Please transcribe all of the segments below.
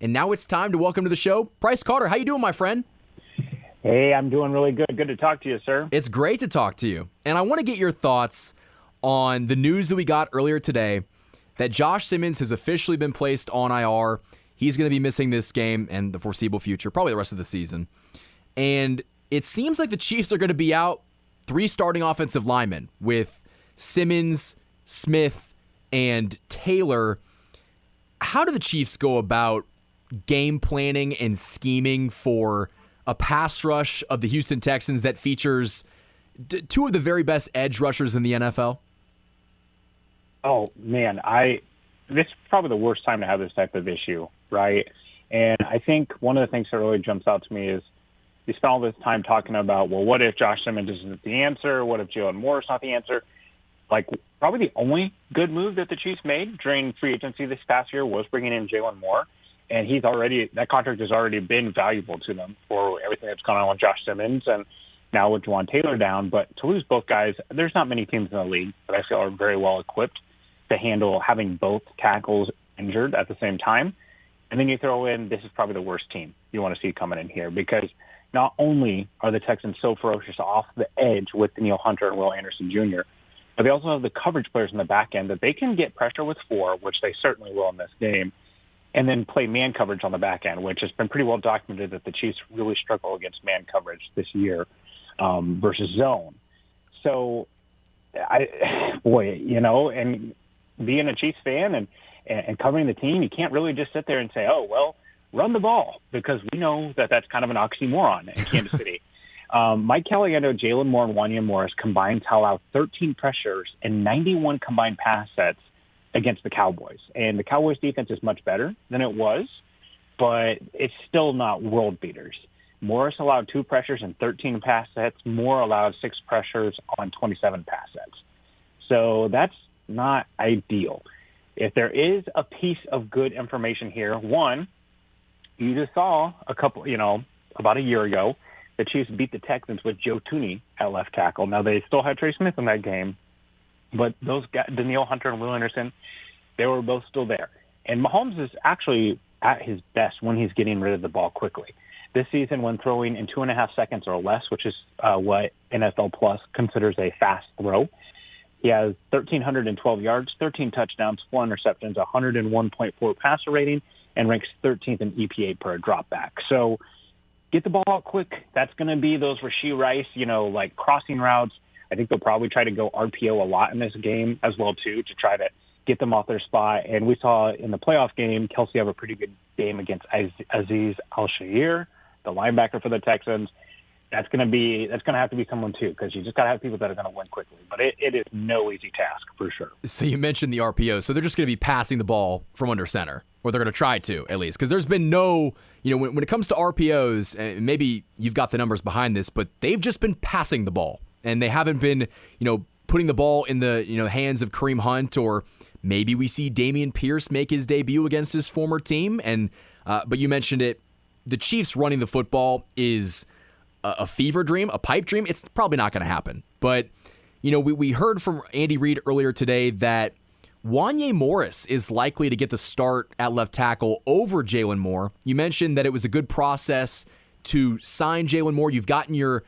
And now it's time to welcome to the show, Bryce Carter. How you doing, my friend? Hey, I'm doing really good. Good to talk to you, sir. It's great to talk to you. And I want to get your thoughts on the news that we got earlier today that Josh Simmons has officially been placed on IR. He's going to be missing this game and the foreseeable future, probably the rest of the season. And it seems like the Chiefs are going to be out 3 starting offensive linemen with Simmons, Smith, and Taylor. How do the Chiefs go about game planning and scheming for a pass rush of the Houston Texans that features 2 of the very best edge rushers in the NFL? Oh, man, this is probably the worst time to have this type of issue, right? And I think one of the things that really jumps out to me is we spent all this time talking about, well, what if Josh Simmons isn't the answer? What if Jalen Moore's not the answer? Like, probably the only good move that the Chiefs made during free agency this past year was bringing in Jalen Moore. And that contract has already been valuable to them for everything that's gone on with Josh Simmons and now with Juwan Taylor down. But to lose both guys, there's not many teams in the league that I feel are very well equipped to handle having both tackles injured at the same time. And then you throw in, this is probably the worst team you want to see coming in here, because not only are the Texans so ferocious off the edge with Danielle Hunter and Will Anderson Jr., but they also have the coverage players in the back end that they can get pressure with 4, which they certainly will in this game, and then play man coverage on the back end, which has been pretty well documented that the Chiefs really struggle against man coverage this year versus zone. So, and being a Chiefs fan and covering the team, you can't really just sit there and say, oh, well, run the ball, because we know that that's kind of an oxymoron in Kansas City. Mike Caliendo, Jalen Moore, and Wanya Morris combined to allow 13 pressures and 91 combined pass sets against the Cowboys. And the Cowboys defense is much better than it was, but it's still not world beaters. Morris allowed 2 pressures and 13 pass sets. Moore allowed 6 pressures on 27 pass sets. So that's not ideal. If there is a piece of good information here, one, you just saw about a year ago, the Chiefs beat the Texans with Joe Thuney at left tackle. Now, they still had Trey Smith in that game, but those guys, Danielle Hunter and Will Anderson, they were both still there. And Mahomes is actually at his best when he's getting rid of the ball quickly. This season, when throwing in 2.5 seconds or less, which is what NFL Plus considers a fast throw, he has 1,312 yards, 13 touchdowns, 4 interceptions, 101.4 passer rating, and ranks 13th in EPA per drop back. So get the ball out quick. That's going to be those Rashee Rice, like crossing routes. I think they'll probably try to go RPO a lot in this game as well, too, to try to get them off their spot. And we saw in the playoff game, Kelsey have a pretty good game against Azeez Al-Shaair, the linebacker for the Texans. That's going to have to be someone, too, because you just got to have people that are going to win quickly. But it is no easy task, for sure. So you mentioned the RPO. So they're just going to be passing the ball from under center, or they're going to try to, at least. Because there's been no, when it comes to RPOs, and maybe you've got the numbers behind this, but they've just been passing the ball. And they haven't been, putting the ball in the, hands of Kareem Hunt, or maybe we see Dameon Pierce make his debut against his former team. And but you mentioned it, the Chiefs running the football is a fever dream, a pipe dream. It's probably not going to happen. But, we heard from Andy Reid earlier today that Wanya Morris is likely to get the start at left tackle over Jalen Moore. You mentioned that it was a good process to sign Jalen Moore. You've gotten your,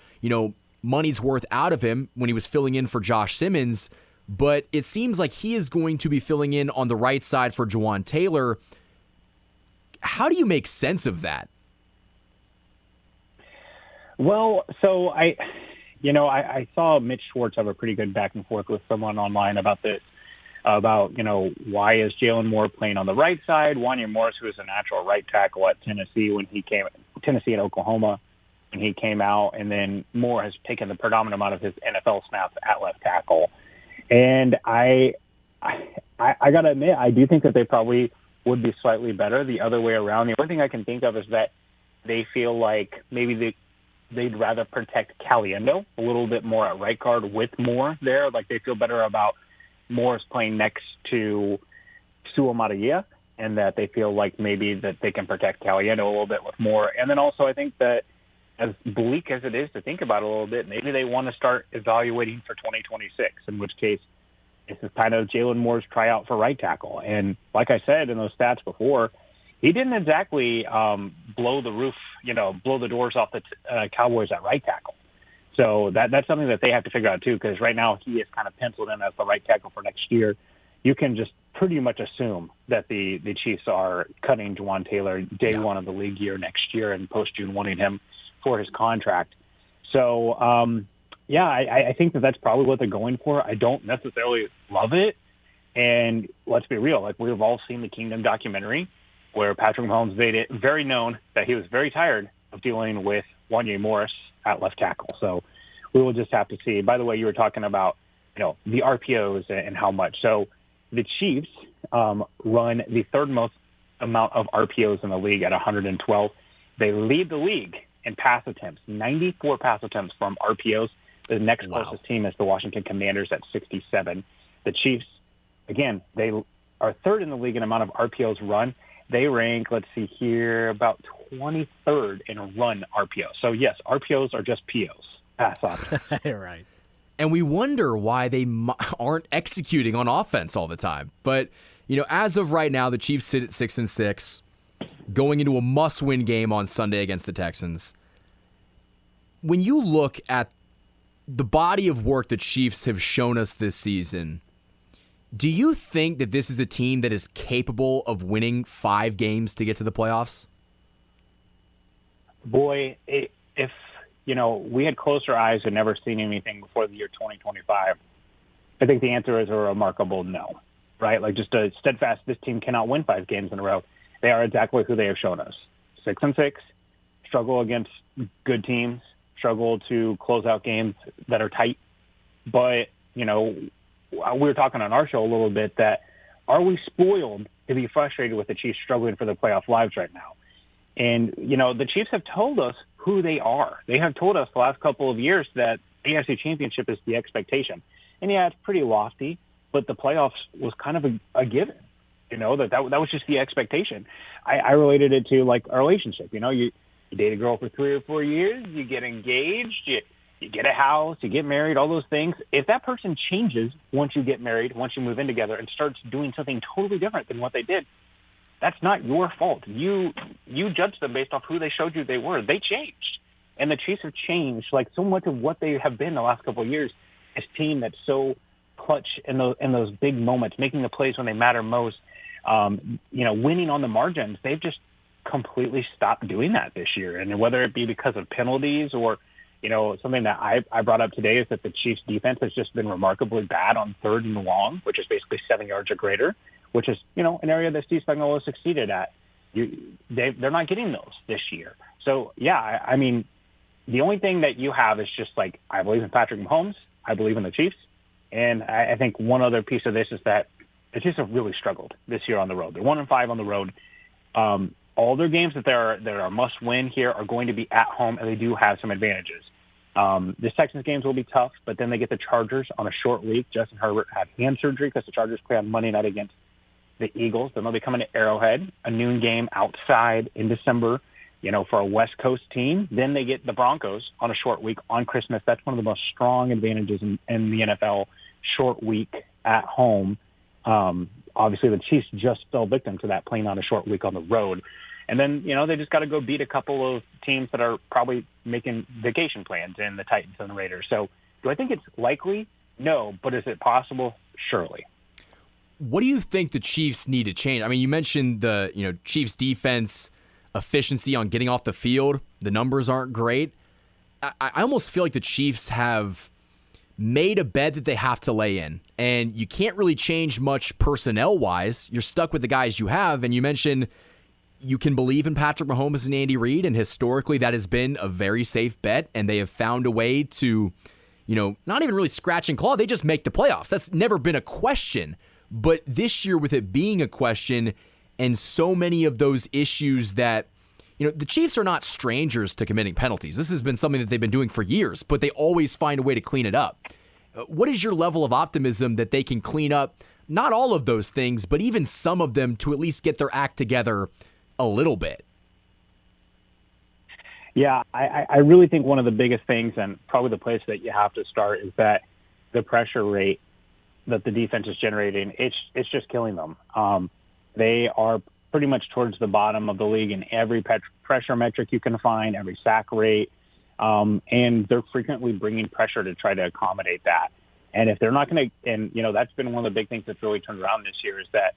money's worth out of him when he was filling in for Josh Simmons, but it seems like he is going to be filling in on the right side for Juwan Taylor. How do you make sense of that? Well, so I saw Mitch Schwartz have a pretty good back and forth with someone online about this, why is Jalen Moore playing on the right side? Wanya Morris, who is a natural right tackle at Tennessee and Oklahoma, when he came out, and then Moore has taken the predominant amount of his NFL snaps at left tackle. And I got to admit, I do think that they probably would be slightly better the other way around. The only thing I can think of is that they feel like maybe they'd rather protect Caliendo a little bit more at right guard with Moore there. Like, they feel better about Morris playing next to Sua Maria, and that they feel like maybe that they can protect Caliendo a little bit with Moore. And then also I think that, as bleak as it is to think about it a little bit, maybe they want to start evaluating for 2026, in which case this is kind of Jalen Moore's tryout for right tackle. And like I said in those stats before, he didn't exactly blow the doors off the Cowboys at right tackle. So that's something that they have to figure out too, because right now he is kind of penciled in as the right tackle for next year. You can just pretty much assume that the Chiefs are cutting Juwan Taylor day one of the league year next year and post-June wanting him for his contract. So, I think that's probably what they're going for. I don't necessarily love it. And let's be real, like we've all seen the Kingdom documentary where Patrick Mahomes made it very known that he was very tired of dealing with Wanya Morris at left tackle. So we will just have to see. By the way, you were talking about, the RPOs and how much. So the Chiefs run the third most amount of RPOs in the league at 112. They lead the league in pass attempts, 94 pass attempts from RPOs. The next closest team is the Washington Commanders at 67. The Chiefs, again, they are third in the league in amount of RPOs run. They rank, let's see here, about 23rd in run RPO. So, yes, RPOs are just POs, pass offense. Right. And we wonder why they aren't executing on offense all the time. But, as of right now, the Chiefs sit at 6-6, going into a must-win game on Sunday against the Texans. When you look at the body of work the Chiefs have shown us this season, do you think that this is a team that is capable of winning 5 games to get to the playoffs? Boy, if we had closed our eyes and never seen anything before the year 2025, I think the answer is a remarkable no, right? Like just a steadfast, this team cannot win 5 games in a row. They are exactly who they have shown us. 6-6, struggle against good teams, struggle to close out games that are tight. But, we were talking on our show a little bit that are we spoiled to be frustrated with the Chiefs struggling for their playoff lives right now? And, the Chiefs have told us who they are. They have told us the last couple of years that the AFC Championship is the expectation. And, it's pretty lofty, but the playoffs was kind of a given, that was just the expectation. I related it to, like, a relationship. You date a girl for 3 or 4 years, you get engaged, you get a house, you get married, all those things. If that person changes once you get married, once you move in together and starts doing something totally different than what they did, that's not your fault. You judge them based off who they showed you they were. They changed. And the Chiefs have changed. Like so much of what they have been the last couple of years, this team that's so clutch in those big moments, making the plays when they matter most, winning on the margins. They've just completely stopped doing that this year. And whether it be because of penalties or, something that I brought up today is that the Chiefs defense has just been remarkably bad on 3rd and long, which is basically 7 yards or greater, which is, an area that Steve Spagnuolo succeeded at. They're not getting those this year. So, I mean, the only thing that you have is just like, I believe in Patrick Mahomes. I believe in the Chiefs. And I think one other piece of this is that the Chiefs have really struggled this year on the road. They're 1-5 on the road. All their games that are must win here are going to be at home, and they do have some advantages. The Texans games will be tough, but then they get the Chargers on a short week. Justin Herbert had hand surgery because the Chargers play on Monday night against the Eagles. Then they'll be coming to Arrowhead, a noon game outside in December, for a West Coast team. Then they get the Broncos on a short week on Christmas. That's one of the most strong advantages in the NFL, short week at home. Obviously, the Chiefs just fell victim to that, playing on a short week on the road. And then, they just got to go beat a couple of teams that are probably making vacation plans in the Titans and the Raiders. So do I think it's likely? No. But is it possible? Surely. What do you think the Chiefs need to change? I mean, you mentioned the Chiefs defense efficiency on getting off the field. The numbers aren't great. I almost feel like the Chiefs have made a bet that they have to lay in, and you can't really change much personnel-wise. You're stuck with the guys you have, and you mentioned you can believe in Patrick Mahomes and Andy Reid, and historically that has been a very safe bet, and they have found a way to, not even really scratch and claw. They just make the playoffs. That's never been a question. But this year, with it being a question and so many of those issues that, the Chiefs are not strangers to committing penalties. This has been something that they've been doing for years, but they always find a way to clean it up. What is your level of optimism that they can clean up not all of those things, but even some of them to at least get their act together a little bit? Yeah, I really think one of the biggest things, and probably the place that you have to start, is that the pressure rate that the defense is generating, it's just killing them. They are pretty much towards the bottom of the league in every pressure metric you can find, every sack rate, and they're frequently bringing pressure to try to accommodate that. And if they're not going to, and that's been one of the big things that's really turned around this year is that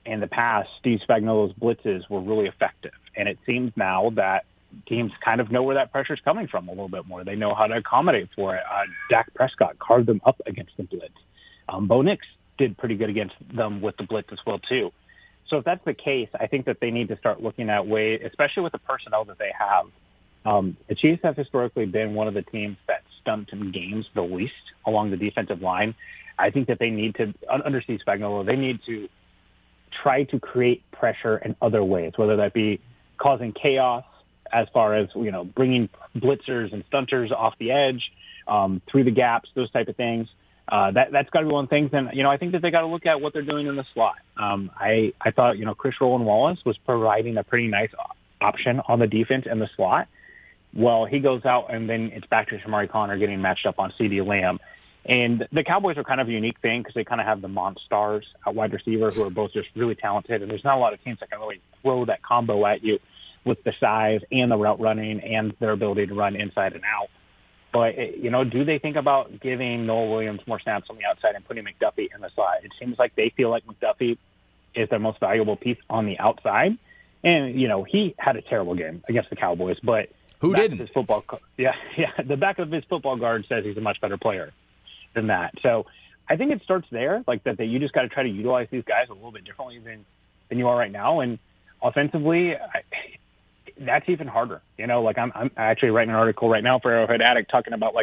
in the past, Steve Spagnuolo's blitzes were really effective, and it seems now that teams kind of know where that pressure is coming from a little bit more. They know how to accommodate for it. Dak Prescott carved them up against the blitz. Bo Nix did pretty good against them with the blitz as well, too. So if that's the case, I think that they need to start looking at ways, especially with the personnel that they have. The Chiefs have historically been one of the teams that stumped in games the least along the defensive line. I think that they need to, under Steve Spagnuolo, they need to try to create pressure in other ways, whether that be causing chaos as far as, bringing blitzers and stunters off the edge, through the gaps, those type of things. That's got to be one of the things. And, I think that they got to look at what they're doing in the slot. I thought, Chris Roland-Wallace was providing a pretty nice option on the defense in the slot. Well, he goes out and then it's back to Shamari Connor getting matched up on CeeDee Lamb. And the Cowboys are kind of a unique thing because they kind of have the monsters at wide receiver who are both just really talented. And there's not a lot of teams that can really throw that combo at you with the size and the route running and their ability to run inside and out. But, do they think about giving Noah Williams more snaps on the outside and putting McDuffie in the slot? It seems like they feel like McDuffie is their most valuable piece on the outside. And, he had a terrible game against the Cowboys. But who didn't? The back of his football guard says he's a much better player than that. So I think it starts there, like that you just got to try to utilize these guys a little bit differently than you are right now. And offensively, that's even harder. I'm actually writing an article right now for Arrowhead Addict talking about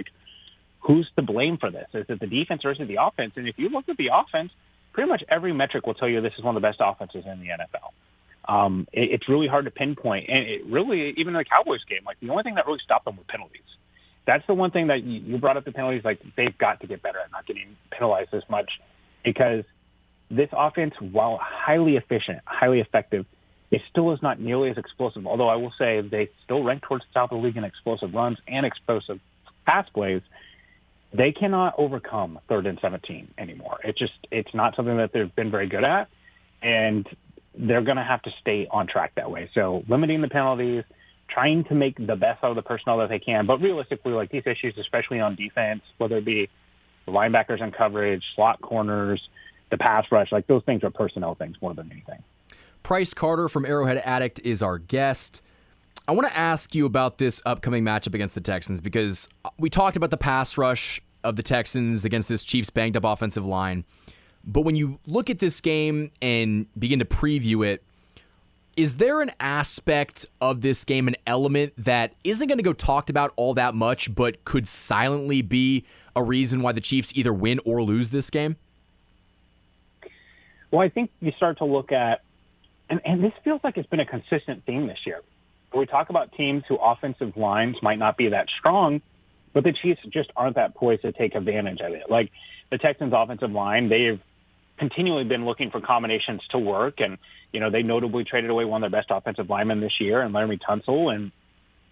who's to blame for this. Is it the defense or is it the offense? And if you look at the offense, pretty much every metric will tell you this is one of the best offenses in the NFL. It's really hard to pinpoint, and it really, even in the Cowboys game, the only thing that really stopped them were penalties. That's the one thing that you brought up, the penalties. They've got to get better at not getting penalized as much, because this offense, while highly efficient, highly effective, it still is not nearly as explosive. Although I will say they still rank towards the top of the league in explosive runs and explosive pass plays. They cannot overcome 3rd and 17 anymore. It's not something that they've been very good at, and they're going to have to stay on track that way. So limiting the penalties, trying to make the best out of the personnel that they can. But realistically, these issues, especially on defense, whether it be the linebackers in coverage, slot corners, the pass rush, those things are personnel things more than anything. Price Carter from Arrowhead Addict is our guest. I want to ask you about this upcoming matchup against the Texans, because we talked about the pass rush of the Texans against this Chiefs banged-up offensive line. But when you look at this game and begin to preview it, is there an aspect of this game, an element that isn't going to go talked about all that much, but could silently be a reason why the Chiefs either win or lose this game? Well, I think you start to look at, and this feels like it's been a consistent theme this year. We talk about teams whose offensive lines might not be that strong, but the Chiefs just aren't that poised to take advantage of it. The Texans' offensive line, they've continually been looking for combinations to work, and they notably traded away one of their best offensive linemen this year, and Laramie Tunsil, and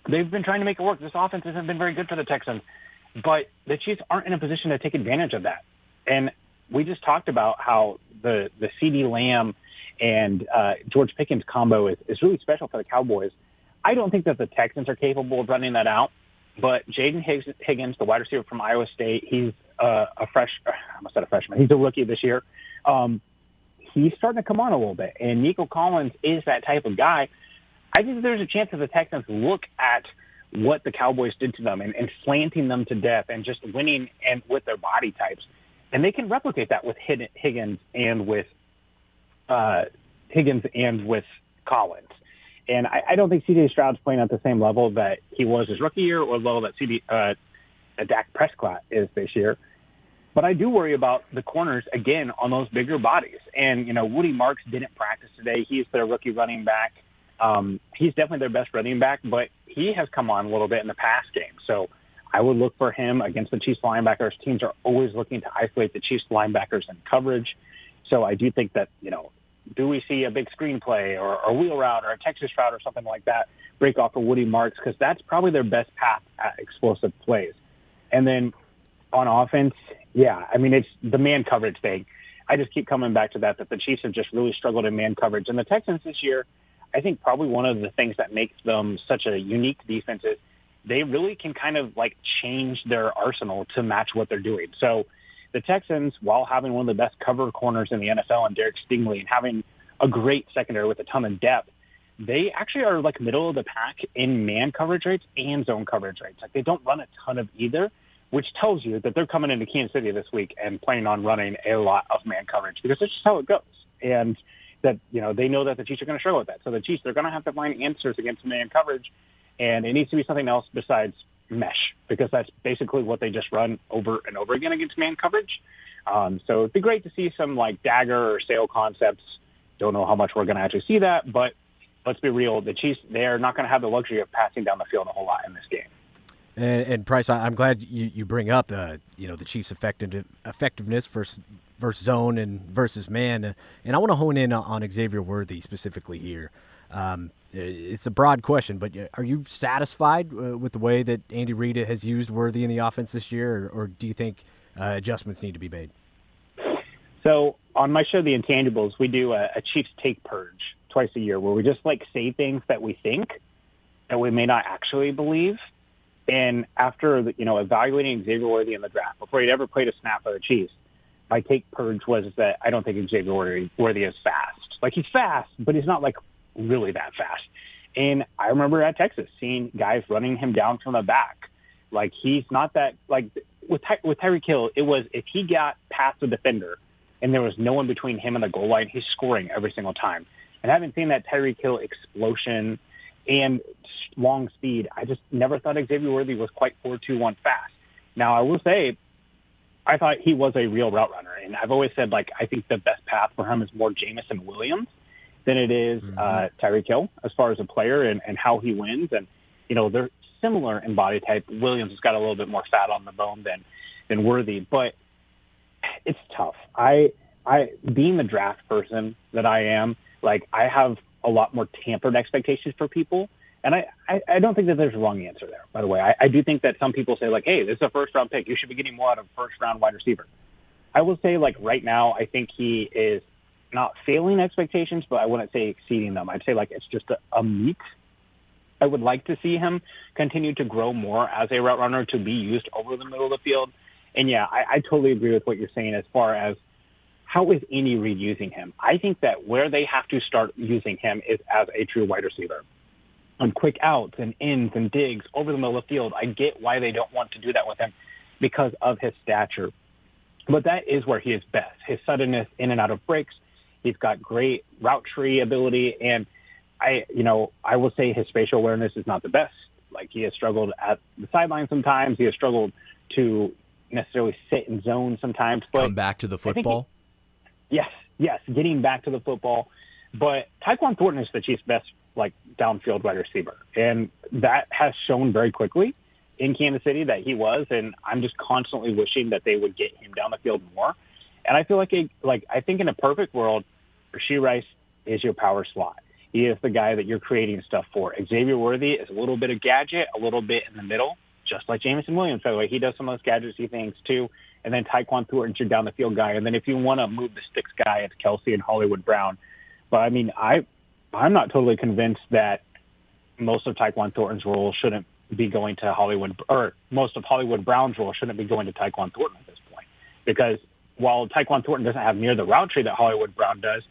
they've been trying to make it work. This offense hasn't been very good for the Texans, but the Chiefs aren't in a position to take advantage of that. And we just talked about how the CeeDee Lamb and George Pickens combo is really special for the Cowboys. I don't think that the Texans are capable of running that out, but Jaden Higgins, the wide receiver from Iowa State, he's I almost said a freshman. He's a rookie this year. He's starting to come on a little bit, and Nico Collins is that type of guy. I think there's a chance that the Texans look at what the Cowboys did to them and slanting them to death and just winning and with their body types, and they can replicate that with Higgins and with Collins. And I don't think C.J. Stroud's playing at the same level that he was his rookie year or level that Dak Prescott is this year. But I do worry about the corners, again, on those bigger bodies. And, Woody Marks didn't practice today. He's their rookie running back. He's definitely their best running back, but he has come on a little bit in the pass game. So I would look for him against the Chiefs linebackers. Teams are always looking to isolate the Chiefs linebackers in coverage. So I do think that, do we see a big screenplay or a wheel route or a Texas route or something like that break off for Woody Marks? Because that's probably their best path at explosive plays. And then on offense, it's the man coverage thing. I just keep coming back to that the Chiefs have just really struggled in man coverage. And the Texans this year, I think probably one of the things that makes them such a unique defense is they really can kind of like change their arsenal to match what they're doing. So the Texans, while having one of the best cover corners in the NFL and Derek Stingley and having a great secondary with a ton of depth, they actually are like middle of the pack in man coverage rates and zone coverage rates. Like they don't run a ton of either, which tells you that they're coming into Kansas City this week and planning on running a lot of man coverage because that's just how it goes. And that, they know that the Chiefs are going to struggle with that. So the Chiefs, they're going to have to find answers against man coverage, and it needs to be something else besides mesh because that's basically what they just run over and over again against man coverage. So it'd be great to see some like dagger or sail concepts. Don't know how much we're going to actually see that, but let's be real. The Chiefs, they're not going to have the luxury of passing down the field a whole lot in this game. And Price, I'm glad you bring up the Chiefs' effectiveness versus zone and versus man, and I want to hone in on Xavier Worthy specifically here. It's a broad question, but are you satisfied with the way that Andy Reid has used Worthy in the offense this year, or do you think adjustments need to be made? So on my show, The Intangibles, we do a Chiefs take purge twice a year where we just like say things that we think that we may not actually believe. And after evaluating Xavier Worthy in the draft, before he'd ever played a snap for the Chiefs, my take purge was that I don't think Xavier Worthy is fast. Like he's fast, but he's not like really that fast. And I remember at Texas seeing guys running him down from the back. Like he's not that like with Tyreek Hill. It was if he got past the defender and there was no one between him and the goal line, he's scoring every single time. And having seen that Tyreek Hill explosion and long speed, I just never thought Xavier Worthy was quite 4.21 fast. Now I will say, I thought he was a real route runner, and I've always said like I think the best path for him is more Jamison Williams than it is Tyreek Hill as far as a player and how he wins. And they're similar in body type. Williams has got a little bit more fat on the bone than Worthy, but it's tough. I being the draft person that I am, like I have a lot more tampered expectations for people. And I don't think that there's a wrong answer there, by the way. I do think that some people say, like, hey, this is a first-round pick. You should be getting more out of a first-round wide receiver. I will say, like, right now, I think he is not failing expectations, but I wouldn't say exceeding them. I'd say, like, it's just a meet. I would like to see him continue to grow more as a route runner to be used over the middle of the field. And, yeah, I totally agree with what you're saying as far as how is Andy Reid using him. I think that where they have to start using him is as a true wide receiver. On quick outs and ins and digs over the middle of the field. I get why they don't want to do that with him because of his stature. But that is where he is best. His suddenness in and out of breaks. He's got great route tree ability. And I will say his spatial awareness is not the best. Like he has struggled at the sideline sometimes. He has struggled to necessarily sit in zone sometimes. But come back to the football? Yes, getting back to the football. But Tyquan Thornton is the Chiefs' best like downfield wide receiver. And that has shown very quickly in Kansas City that he was, and I'm just constantly wishing that they would get him down the field more. And I feel like I think in a perfect world, Rashee Rice is your power slot. He is the guy that you're creating stuff for. Xavier Worthy is a little bit of gadget, a little bit in the middle, just like Jamison Williams, by the way. He does some of those gadgety things too. And then Tyquan Thornton's your down the field guy. And then if you want to move the sticks guy, it's Kelsey and Hollywood Brown. But I mean, I'm not totally convinced that most of Tyquan Thornton's role shouldn't be going to Hollywood, or most of Hollywood Brown's role shouldn't be going to Tyquan Thornton at this point. Because while Tyquan Thornton doesn't have near the route tree that Hollywood Brown does,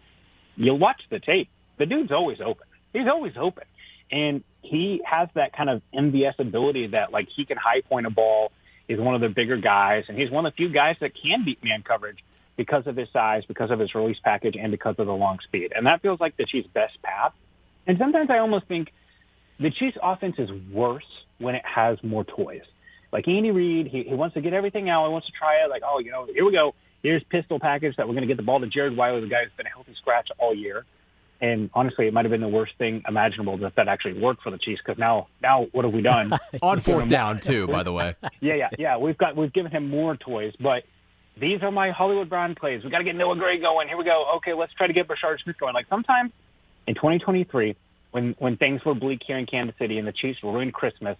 you'll watch the tape. The dude's always open. He's always open. And he has that kind of MVS ability that, like, he can high point a ball. He's one of the bigger guys, and he's one of the few guys that can beat man coverage because of his size, because of his release package, and because of the long speed. And that feels like the Chiefs' best path. And sometimes I almost think the Chiefs' offense is worse when it has more toys. Like Andy Reid, he wants to get everything out. He wants to try it. Like, here we go. Here's pistol package that we're going to get the ball to Jared Wiley, the guy who's been a healthy scratch all year. And honestly, it might have been the worst thing imaginable that actually worked for the Chiefs, because now what have we done? On fourth down, too, by the way. Yeah. We've given him more toys, but these are my Hollywood Brown plays. We got to get Noah Gray going. Here we go. Okay, let's try to get Brashard Smith going. Like sometimes in 2023, when things were bleak here in Kansas City and the Chiefs ruined Christmas,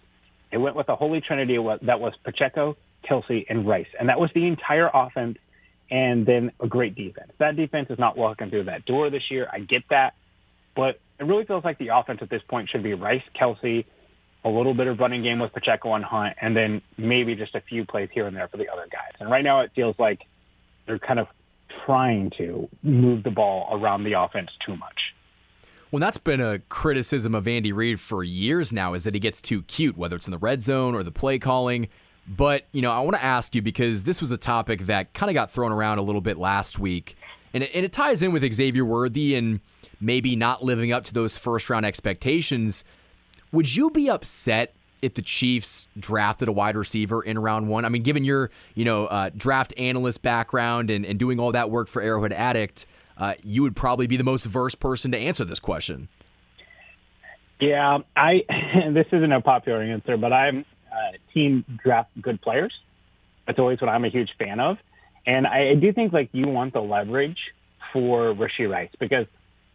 they went with a holy trinity that was Pacheco, Kelsey, and Rice. And that was the entire offense. and then a great defense. That defense is not walking through that door this year. I get that. But it really feels like the offense at this point should be Rice, Kelsey, a little bit of running game with Pacheco and Hunt, and then maybe just a few plays here and there for the other guys. And right now it feels like they're kind of trying to move the ball around the offense too much. Well, that's been a criticism of Andy Reid for years now, is that he gets too cute, whether it's in the red zone or the play calling. But, I want to ask you, because this was a topic that kind of got thrown around a little bit last week, and it ties in with Xavier Worthy and maybe not living up to those first-round expectations. Would you be upset if the Chiefs drafted a wide receiver in round one? I mean, given your, draft analyst background and doing all that work for Arrowhead Addict, you would probably be the most versed person to answer this question. Yeah, this isn't a popular answer, but I'm team draft good players. That's always what I'm a huge fan of. And I do think you want the leverage for Rashee Rice, because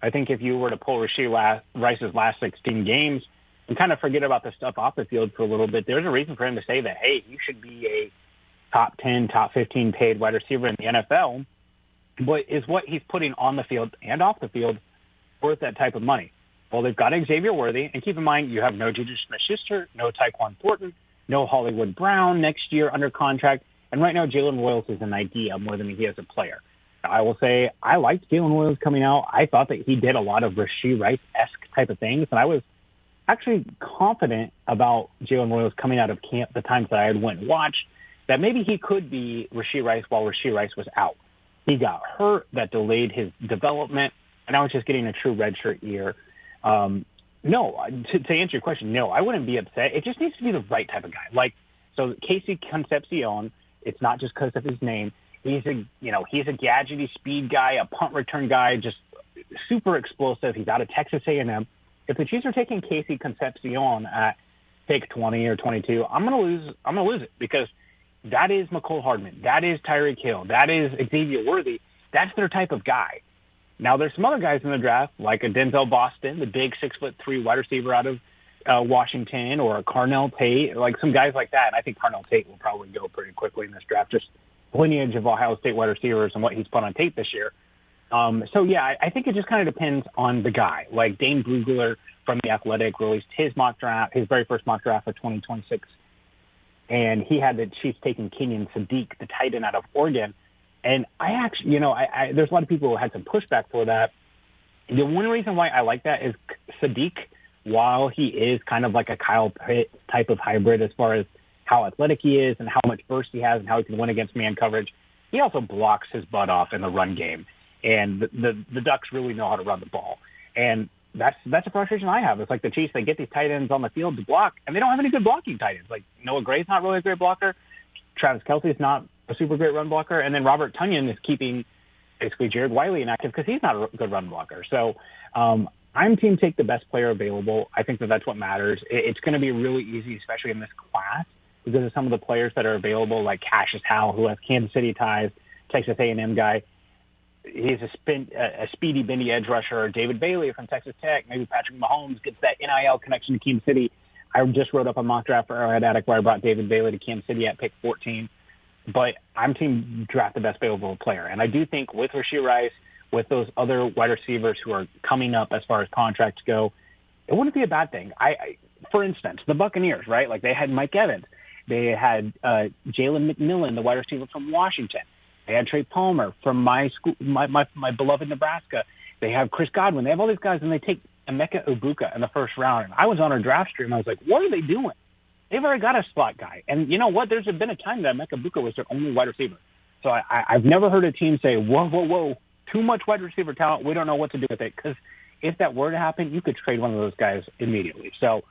I think if you were to pull Rice's last 16 games and kind of forget about the stuff off the field for a little bit, there's a reason for him to say that, hey, you should be a top 10, top 15 paid wide receiver in the NFL. But is what he's putting on the field and off the field worth that type of money? Well, they've got Xavier Worthy, and keep in mind, you have no Juju Smith-Schuster, no Tyquan Thornton, no Hollywood Brown next year under contract, and right now Jalen Williams is an idea more than he is a player. I will say I liked Jalen Williams coming out. I thought that he did a lot of Rashee Rice-esque type of things, and I was actually confident about Jalen Williams coming out of camp the times that I had went and watched, that maybe he could be Rashee Rice while Rashee Rice was out. He got hurt. That delayed his development, and now he's just getting a true redshirt year. No, to answer your question, no, I wouldn't be upset. It just needs to be the right type of guy. So Casey Concepcion, it's not just because of his name. He's a gadgety speed guy, a punt return guy, just super explosive. He's out of Texas A&M. If the Chiefs are taking Casey Concepcion at pick 20 or 22, I'm going to lose it, because that is McCole Hardman. That is Tyreek Hill. That is Xavier Worthy. That's their type of guy. Now, there's some other guys in the draft, like a Denzel Boston, the big 6'3" wide receiver out of Washington, or a Carnell Tate, some guys like that. And I think Carnell Tate will probably go pretty quickly in this draft, just lineage of Ohio State wide receivers and what he's put on tape this year. I think it just kind of depends on the guy. Like Dane Brugler from The Athletic released his very first mock draft for 2026. And he had the Chiefs taking Kenyon Sadiq, the tight end out of Oregon. And I actually, there's a lot of people who had some pushback for that. The one reason why I like that is Sadiq, while he is kind of like a Kyle Pitt type of hybrid as far as how athletic he is and how much burst he has and how he can win against man coverage, he also blocks his butt off in the run game. And the Ducks really know how to run the ball. And that's a frustration I have. It's like the Chiefs, they get these tight ends on the field to block, and they don't have any good blocking tight ends. Like Noah Gray's not really a great blocker. Travis Kelce's not a super great run blocker. And then Robert Tonyan is keeping basically Jared Wiley inactive because he's not a good run blocker. So I'm team take the best player available. I think that's what matters. It's going to be really easy, especially in this class, because of some of the players that are available, like Cassius Howell, who has Kansas City ties, Texas A&M guy. He's a speedy, bendy edge rusher. David Bailey from Texas Tech. Maybe Patrick Mahomes gets that NIL connection to Kansas City. I just wrote up a mock draft for Arrowhead Addict where I brought David Bailey to Kansas City at pick 14. But I'm team draft the best available player. And I do think with Rashee Rice, with those other wide receivers who are coming up as far as contracts go, it wouldn't be a bad thing. For instance, the Buccaneers, right? Like they had Mike Evans. They had Jalen McMillan, the wide receiver from Washington. They had Trey Palmer from my school, my beloved Nebraska. They have Chris Godwin. They have all these guys, and they take Emeka Egbuka in the first round. And I was on our draft stream. I was like, what are they doing? They've already got a slot guy. And you know what? There's been a time that Emeka Egbuka was their only wide receiver. So I've never heard a team say, whoa, too much wide receiver talent. We don't know what to do with it. Because if that were to happen, you could trade one of those guys immediately. So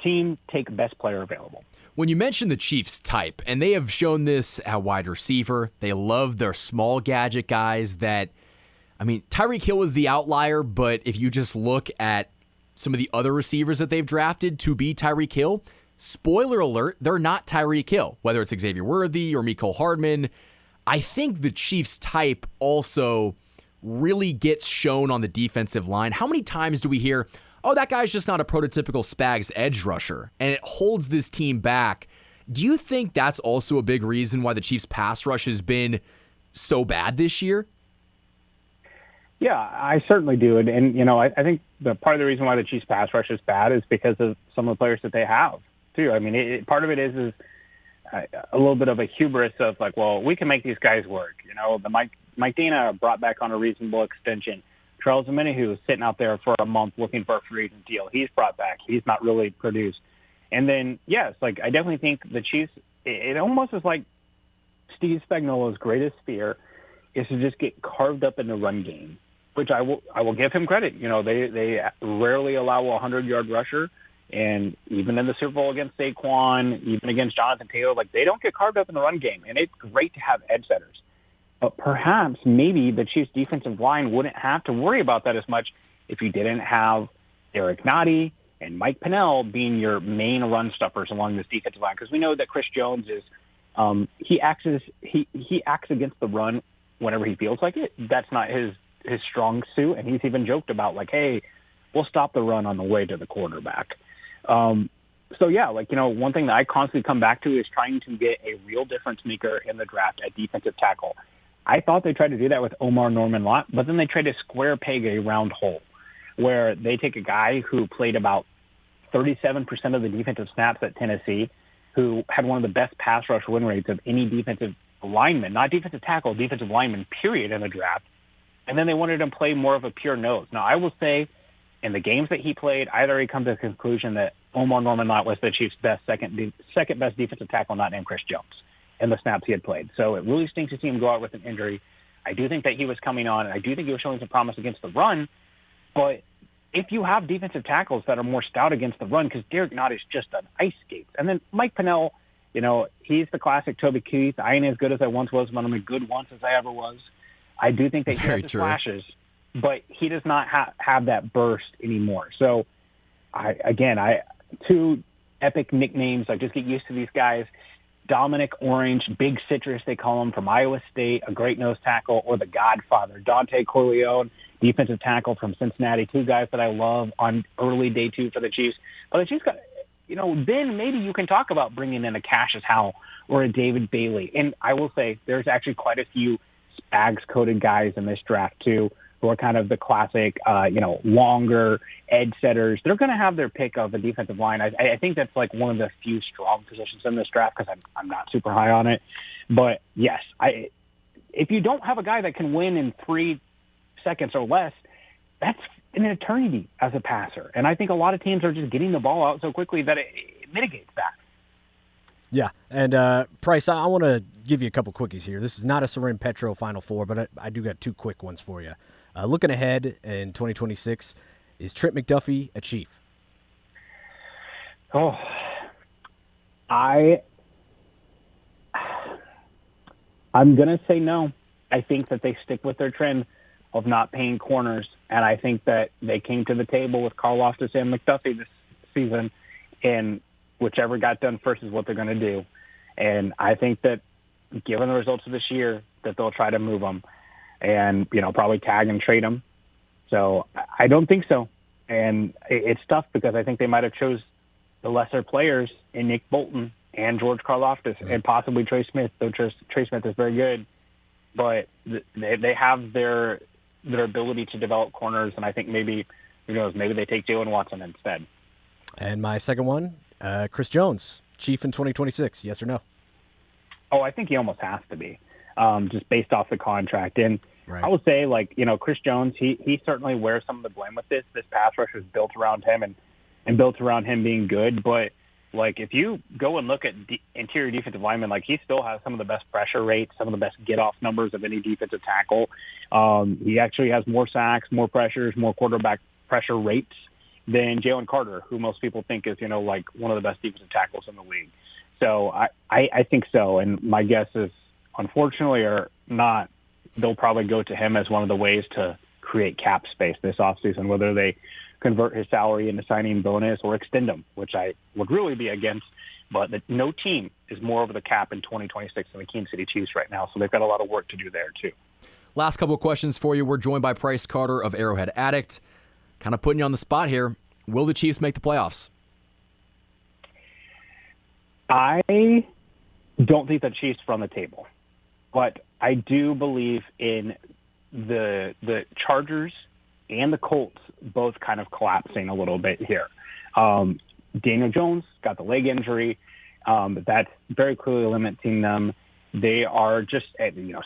team take best player available. When you mention the Chiefs type, and they have shown this at wide receiver, they love their small gadget guys that, Tyreek Hill is the outlier, but if you just look at some of the other receivers that they've drafted to be Tyreek Hill, spoiler alert, they're not Tyreek Hill, whether it's Xavier Worthy or McCole Hardman. I think the Chiefs type also really gets shown on the defensive line. How many times do we hear, oh, that guy's just not a prototypical Spags edge rusher, and it holds this team back? Do you think that's also a big reason why the Chiefs pass rush has been so bad this year? Yeah, I certainly do. And you know, I think the part of the reason why the Chiefs pass rush is bad is because of some of the players that they have, too. I mean, part of it is a little bit of a hubris of like, well, we can make these guys work. You know, the Mike Dana brought back on a reasonable extension. Charles Omenihu is sitting out there for a month looking for a free agent deal. He's brought back. He's not really produced. And then, yes, like I definitely think the Chiefs, it almost is like Steve Spagnuolo's greatest fear is to just get carved up in the run game, which I will give him credit. You know, they rarely allow a 100-yard rusher. And even in the Super Bowl against Saquon, even against Jonathan Taylor, like they don't get carved up in the run game. And it's great to have edge setters. But perhaps maybe the Chiefs' defensive line wouldn't have to worry about that as much if you didn't have Eric Nottie and Mike Pennell being your main run stuffers along this defensive line. Because we know that Chris Jones is he acts against the run whenever he feels like it. That's not his strong suit. And he's even joked about like, hey, we'll stop the run on the way to the quarterback. So, yeah, like, you know, one thing that I constantly come back to is trying to get a real difference maker in the draft at defensive tackle. I thought they tried to do that with Omar Norman-Lott, but then they tried to square peg a round hole where they take a guy who played about 37% of the defensive snaps at Tennessee, who had one of the best pass rush win rates of any defensive lineman, not defensive tackle, defensive lineman, period, in the draft. And then they wanted him to play more of a pure nose. Now, I will say, in the games that he played, I'd already come to the conclusion that Omar Norman-Lott was the Chiefs' second best defensive tackle, not named Chris Jones, in the snaps he had played. So it really stinks to see him go out with an injury. I do think that he was coming on, and I do think he was showing some promise against the run. But if you have defensive tackles that are more stout against the run, because Derek Nott is just an ice skate. And then Mike Pennell, you know, he's the classic Toby Keith. I ain't as good as I once was, but I'm as good once as I ever was. I do think that he has his flashes, but he does not have that burst anymore. So, two epic nicknames. Like, just get used to these guys. Dominic Orange, Big Citrus, they call him, from Iowa State, a great nose tackle, or the Godfather, Dante Corleone, defensive tackle from Cincinnati, two guys that I love on early day two for the Chiefs. But the Chiefs got, you know, then maybe you can talk about bringing in a Cassius Howell or a David Bailey. And I will say there's actually quite a few Spags-coated guys in this draft, too, who are kind of the classic, longer edge setters. They're going to have their pick of the defensive line. I think that's like one of the few strong positions in this draft because I'm not super high on it. But, yes, if you don't have a guy that can win in 3 seconds or less, that's an eternity as a passer. And I think a lot of teams are just getting the ball out so quickly that it mitigates that. Yeah, and Price, I want to give you a couple quickies here. This is not a Soren Petro Final Four, but I do got 2 quick ones for you. Looking ahead in 2026, is Trent McDuffie a Chief? Oh, I'm going to say no. I think that they stick with their trend of not paying corners, and I think that they came to the table with Karlaftis and McDuffie this season, and whichever got done first is what they're going to do. And I think that given the results of this year, that they'll try to move them and, you know, probably tag and trade them. So I don't think so. And it's tough because I think they might have chose the lesser players in Nick Bolton and George Karlaftis and possibly Trey Smith, though Trey Smith is very good. But they have their ability to develop corners, and I think maybe, who knows, maybe they take Jalen Watson instead. And my second one, Chris Jones, Chief in 2026, yes or no? Oh, I think he almost has to be, just based off the contract. And right. I would say, like, you know, Chris Jones, he certainly wears some of the blame with this. This pass rush was built around him and built around him being good. But, like, if you go and look at interior defensive linemen, like, he still has some of the best pressure rates, some of the best get-off numbers of any defensive tackle. He actually has more sacks, more pressures, more quarterback pressure rates than Jalen Carter, who most people think is, you know, like one of the best defensive tackles in the league. So I think so. And my guess is, unfortunately or not, they'll probably go to him as one of the ways to create cap space this offseason, whether they convert his salary into signing bonus or extend him, which I would really be against. But no team is more over the cap in 2026 than the Kansas City Chiefs right now. So they've got a lot of work to do there, too. Last couple of questions for you. We're joined by Price Carter of Arrowhead Addict. Kind of putting you on the spot here. Will the Chiefs make the playoffs? I don't think the Chiefs are on the table. But I do believe in the Chargers and the Colts both kind of collapsing a little bit here. Daniel Jones got the leg injury. That's very clearly limiting them. They are just,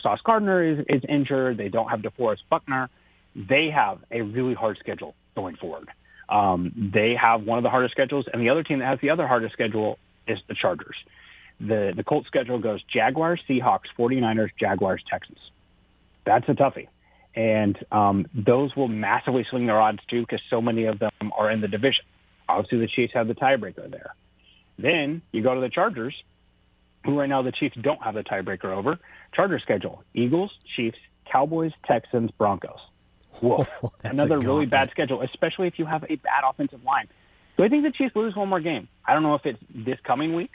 Sauce Gardner is injured. They don't have DeForest Buckner. They have a really hard schedule going forward. They have one of the hardest schedules, and the other team that has the other hardest schedule is the Chargers. The Colts schedule goes Jaguars, Seahawks, 49ers, Jaguars, Texans. That's a toughie. And those will massively swing their odds, too, because so many of them are in the division. Obviously, the Chiefs have the tiebreaker there. Then you go to the Chargers, who right now the Chiefs don't have the tiebreaker over. Chargers schedule, Eagles, Chiefs, Cowboys, Texans, Broncos. Whoa, another really bad schedule, especially if you have a bad offensive line. Do I think the Chiefs lose one more game? I don't know if it's this coming week.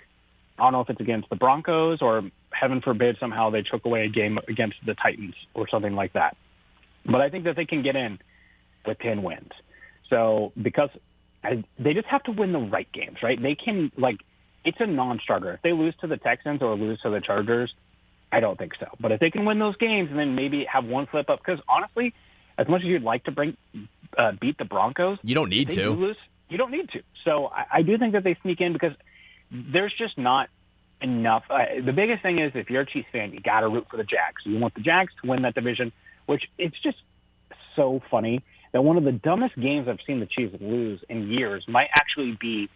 I don't know if it's against the Broncos or, heaven forbid, somehow they took away a game against the Titans or something like that. But I think that they can get in with 10 wins. So because they just have to win the right games, right? They can, it's a non-starter. If they lose to the Texans or lose to the Chargers, I don't think so. But if they can win those games and then maybe have one slip up, because honestly, as much as you'd like to beat the Broncos, you don't need to. You don't need to. So I do think that they sneak in because there's just not enough. The biggest thing is if you're a Chiefs fan, you got to root for the Jags. You want the Jags to win that division, which it's just so funny that one of the dumbest games I've seen the Chiefs lose in years might actually be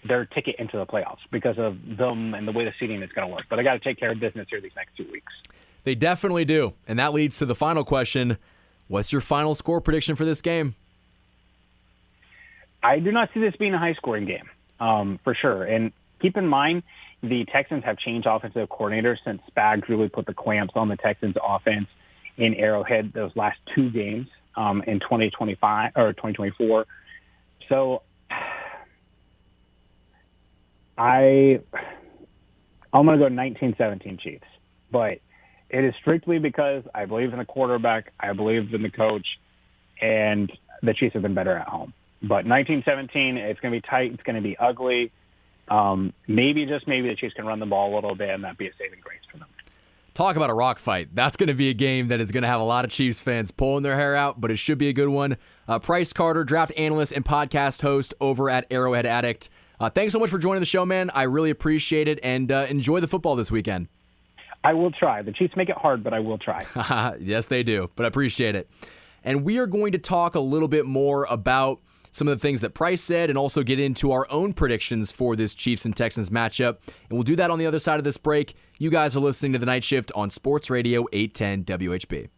their ticket into the playoffs because of them and the way the seeding is going to work. But I got to take care of business here these next 2 weeks. They definitely do. And that leads to the final question. What's your final score prediction for this game? I do not see this being a high-scoring game, for sure. And keep in mind, the Texans have changed offensive coordinators since Spags really put the clamps on the Texans' offense in Arrowhead those last 2 games in 2025 or 2024. So I'm going to go 19-17 Chiefs, but it is strictly because I believe in the quarterback, I believe in the coach, and the Chiefs have been better at home. But 19-17, it's going to be tight, it's going to be ugly. Maybe the Chiefs can run the ball a little bit, and that'd be a saving grace for them. Talk about a rock fight. That's going to be a game that is going to have a lot of Chiefs fans pulling their hair out, but it should be a good one. Price Carter, draft analyst and podcast host over at Arrowhead Addict. Thanks so much for joining the show, man. I really appreciate it, and enjoy the football this weekend. I will try. The Chiefs make it hard, but I will try. Yes, they do, but I appreciate it. And we are going to talk a little bit more about some of the things that Price said and also get into our own predictions for this Chiefs and Texans matchup. And we'll do that on the other side of this break. You guys are listening to The Night Shift on Sports Radio 810 WHB.